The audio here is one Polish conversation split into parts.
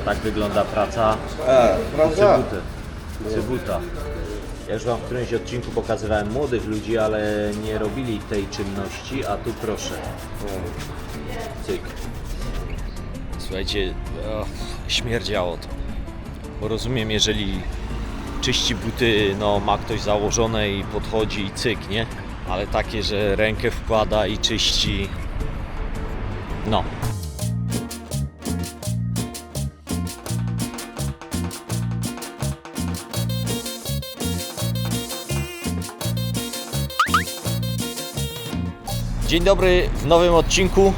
Tak wygląda praca Prawda? cybuta. Ja już wam w którymś odcinku pokazywałem młodych ludzi, ale nie robili tej czynności, a tu proszę. Cyk. Słuchajcie, śmierdziało to. Bo rozumiem, jeżeli czyści buty, no ma ktoś założone i podchodzi i cyk, nie? Ale takie, że rękę wkłada i czyści, no. Dzień dobry w nowym odcinku.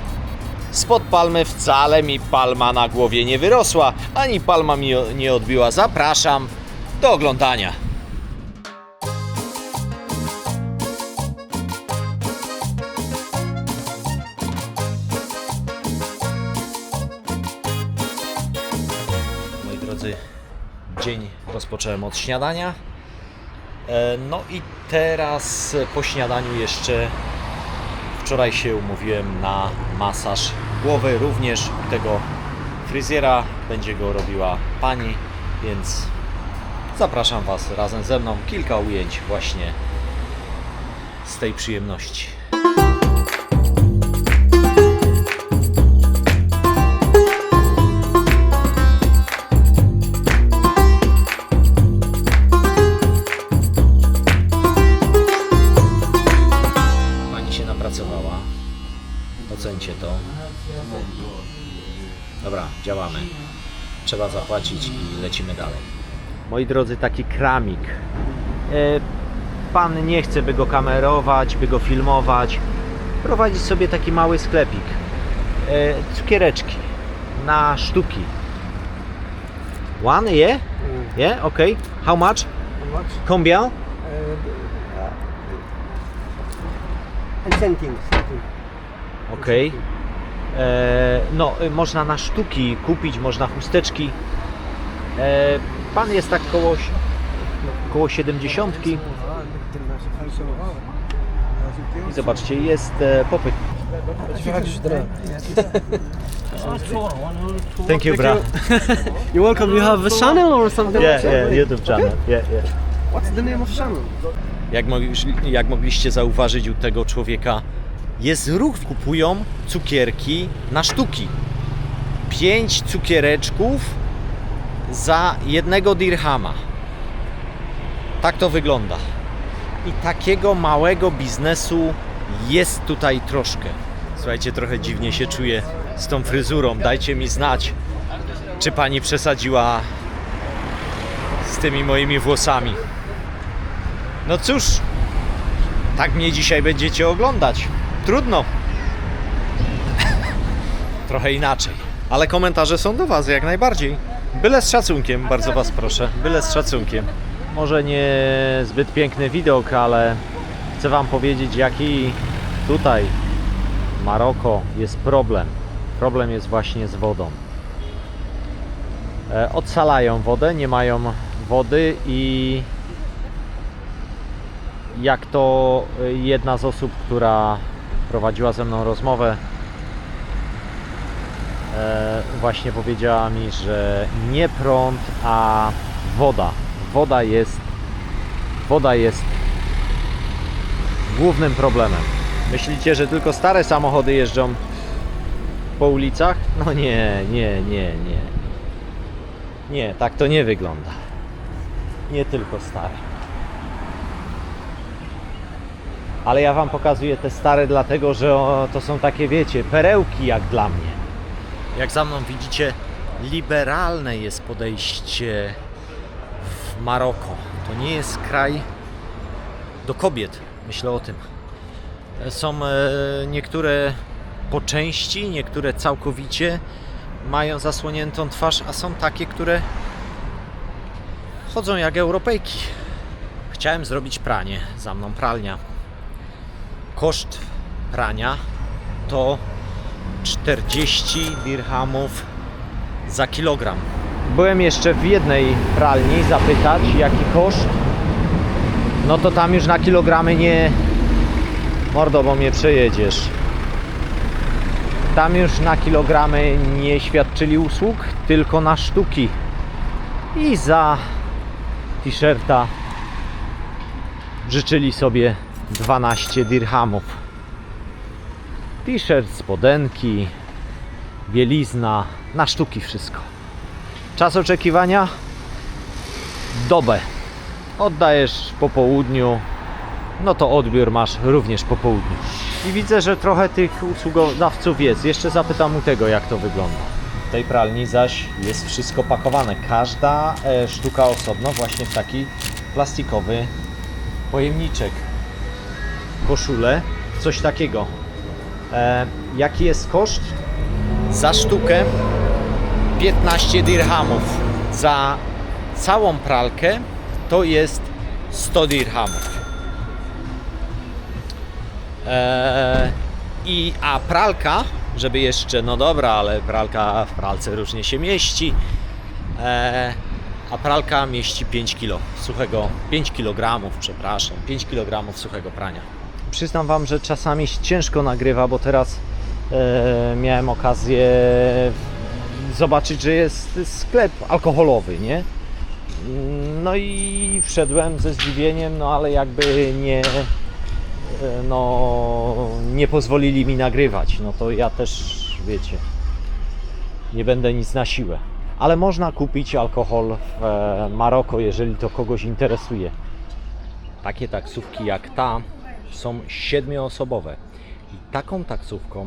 Spod palmy wcale mi palma na głowie nie wyrosła, ani palma mi nie odbiła. Zapraszam do oglądania. Moi drodzy, dzień rozpocząłem od śniadania. No i teraz po śniadaniu jeszcze wczoraj się umówiłem na masaż głowy, również u tego fryzjera, będzie go robiła pani, więc zapraszam Was razem ze mną. Kilka ujęć właśnie z tej przyjemności. Ocencie to. Dobra, działamy. Trzeba zapłacić i lecimy dalej. Moi drodzy, taki kramik. Pan nie chce, by go kamerować, by go filmować. Prowadzi sobie taki mały sklepik. Cukiereczki na sztuki. One, yeah? Yeah, okay. How much? How much? Combien? Something. Okej. No, można na sztuki kupić, można chusteczki. Pan jest tak koło 70. I zobaczcie, jest popyt. Thank you, bro. You're welcome. You have a channel or something? Yeah, YouTube channel. Yeah. What's the name of channel? Jak mogliście zauważyć u tego człowieka, jest ruch, kupują cukierki na sztuki. 5 cukiereczków za 1 dirhama. Tak to wygląda. I takiego małego biznesu jest tutaj troszkę. Słuchajcie, trochę dziwnie się czuję z tą fryzurą. Dajcie mi znać, czy pani przesadziła z tymi moimi włosami. No cóż, tak mnie dzisiaj będziecie oglądać. Trudno. Trochę inaczej. Ale komentarze są do Was jak najbardziej. Byle z szacunkiem, bardzo Was proszę. Byle z szacunkiem. Może nie zbyt piękny widok, ale chcę Wam powiedzieć, jaki tutaj w Maroko jest problem. Problem jest właśnie z wodą. Odsalają wodę, nie mają wody i jak to jedna z osób, która prowadziła ze mną rozmowę, właśnie powiedziała mi, że nie prąd, a woda. Woda jest głównym problemem. Myślicie, że tylko stare samochody jeżdżą po ulicach? No nie. Nie, tak to nie wygląda. Nie tylko stare. Ale ja Wam pokazuję te stare dlatego, że to są takie, wiecie, perełki jak dla mnie. Jak za mną widzicie, liberalne jest podejście w Maroko. To nie jest kraj do kobiet, myślę o tym. Są niektóre po części, niektóre całkowicie mają zasłoniętą twarz, a są takie, które chodzą jak Europejki. Chciałem zrobić pranie, za mną pralnia. Koszt prania to 40 dirhamów za kilogram. Byłem jeszcze w jednej pralni zapytać, jaki koszt. No to tam już na kilogramy nie... Mordo, bo mnie przejedziesz. Tam już na kilogramy nie świadczyli usług, tylko na sztuki. I za t-shirta życzyli sobie 12 dirhamów. T-shirt, spodenki, bielizna, na sztuki wszystko. Czas oczekiwania? Dobę. Oddajesz po południu, no to odbiór masz również po południu. I widzę, że trochę tych usługodawców jest. Jeszcze zapytam u tego, jak to wygląda. W tej pralni zaś jest wszystko pakowane. Każda sztuka osobno właśnie w taki plastikowy pojemniczek. Koszule, coś takiego. Jaki jest koszt? Za sztukę 15 dirhamów. Za całą pralkę to jest 100 dirhamów. A pralka, żeby jeszcze, no dobra, ale pralka w pralce różnie się mieści, a pralka mieści 5 kg suchego, 5 kg, przepraszam, 5 kg suchego prania. Przyznam Wam, że czasami ciężko nagrywa, bo teraz miałem okazję zobaczyć, że jest sklep alkoholowy, nie? No i wszedłem ze zdziwieniem, no ale jakby nie pozwolili mi nagrywać, no to ja też, wiecie, nie będę nic na siłę. Ale można kupić alkohol w Maroko, jeżeli to kogoś interesuje. Takie taksówki jak ta są 7-osobowe i taką taksówką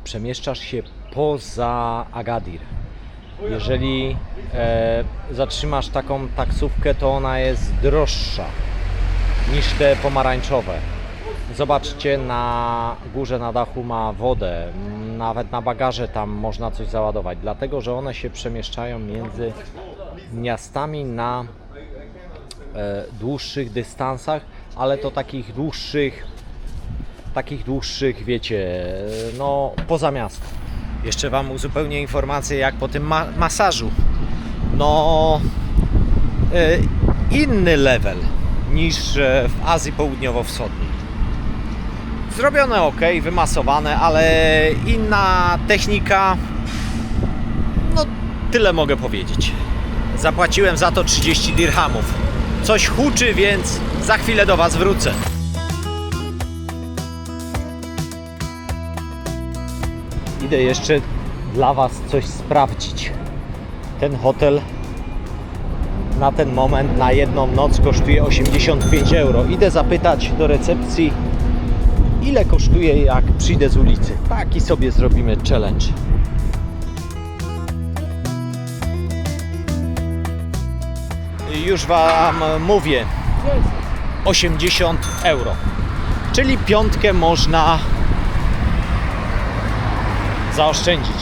przemieszczasz się poza Agadir. Jeżeli zatrzymasz taką taksówkę, to ona jest droższa niż te pomarańczowe. Zobaczcie, na górze, na dachu ma wodę, nawet na bagaże tam można coś załadować, dlatego że one się przemieszczają między miastami na dłuższych dystansach, ale to takich dłuższych, wiecie, no poza miasto. Jeszcze Wam uzupełnię informację, jak po tym masażu. No inny level niż w Azji Południowo-Wschodniej. Zrobione ok, wymasowane, ale inna technika. No tyle mogę powiedzieć. Zapłaciłem za to 30 dirhamów. Coś huczy, więc za chwilę do Was wrócę. Idę jeszcze dla Was coś sprawdzić. Ten hotel na ten moment, na jedną noc kosztuje 85 euro. Idę zapytać do recepcji, ile kosztuje, jak przyjdę z ulicy. Taki sobie zrobimy challenge. Już Wam mówię, 80 euro. Czyli piątkę można zaoszczędzić.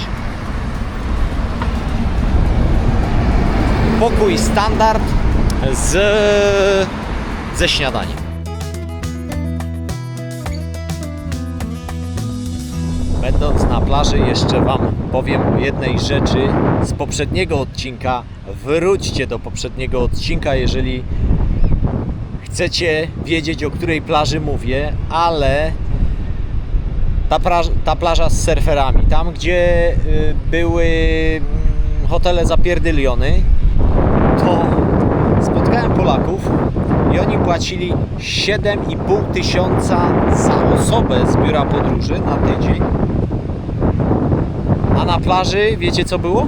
Pokój standard ze śniadaniem. Będąc na plaży, jeszcze Wam powiem o jednej rzeczy z poprzedniego odcinka. Wróćcie do poprzedniego odcinka, jeżeli chcecie wiedzieć, o której plaży mówię, ale ta plaża z surferami, tam gdzie były hotele zapierdyliony, to spotkałem Polaków i oni płacili 7,5 tysiąca za osobę z biura podróży na tydzień. A na plaży wiecie co było?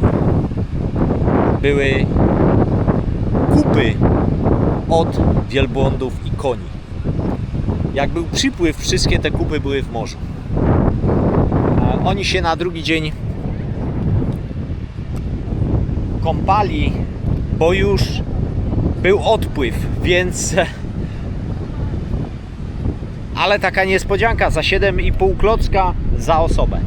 Były kupy od wielbłądów i koni. Jak był przypływ, wszystkie te kupy były w morzu. Oni się na drugi dzień kąpali, bo już był odpływ, więc... Ale taka niespodzianka, za 7,5 klocka za osobę.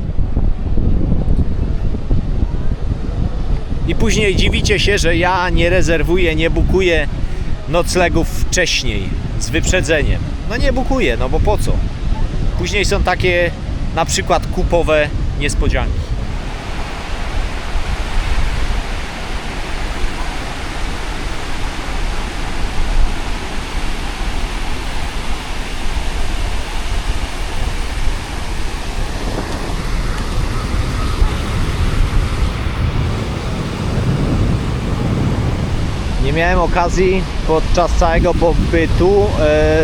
I później dziwicie się, że ja nie rezerwuję, nie bukuję noclegów wcześniej, z wyprzedzeniem. No nie bukuję, no bo po co? Później są takie na przykład kupowe niespodzianki. Nie miałem okazji podczas całego pobytu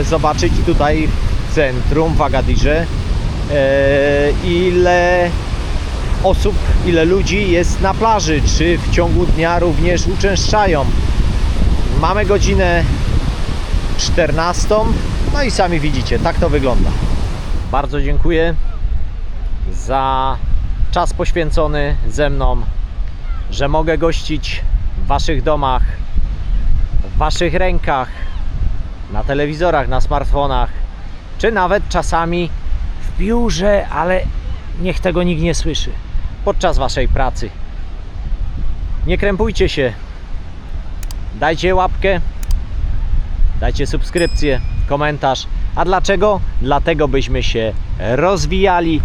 zobaczyć tutaj w centrum, w Agadirze, ile osób, ile ludzi jest na plaży, czy w ciągu dnia również uczęszczają. Mamy godzinę 14, no i sami widzicie, tak to wygląda. Bardzo dziękuję za czas poświęcony ze mną, że mogę gościć w Waszych domach, w Waszych rękach, na telewizorach, na smartfonach, czy nawet czasami w biurze, ale niech tego nikt nie słyszy, podczas Waszej pracy. Nie krępujcie się, dajcie łapkę, dajcie subskrypcję, komentarz. A dlaczego? Dlatego byśmy się rozwijali.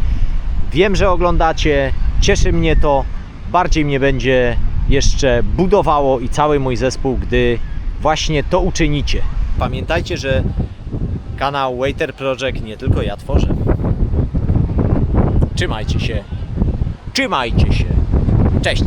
Wiem, że oglądacie, cieszy mnie to, bardziej mnie będzie jeszcze budowało i cały mój zespół, gdy właśnie to uczynicie. Pamiętajcie, że kanał Waiter Project nie tylko ja tworzę. Trzymajcie się. Cześć!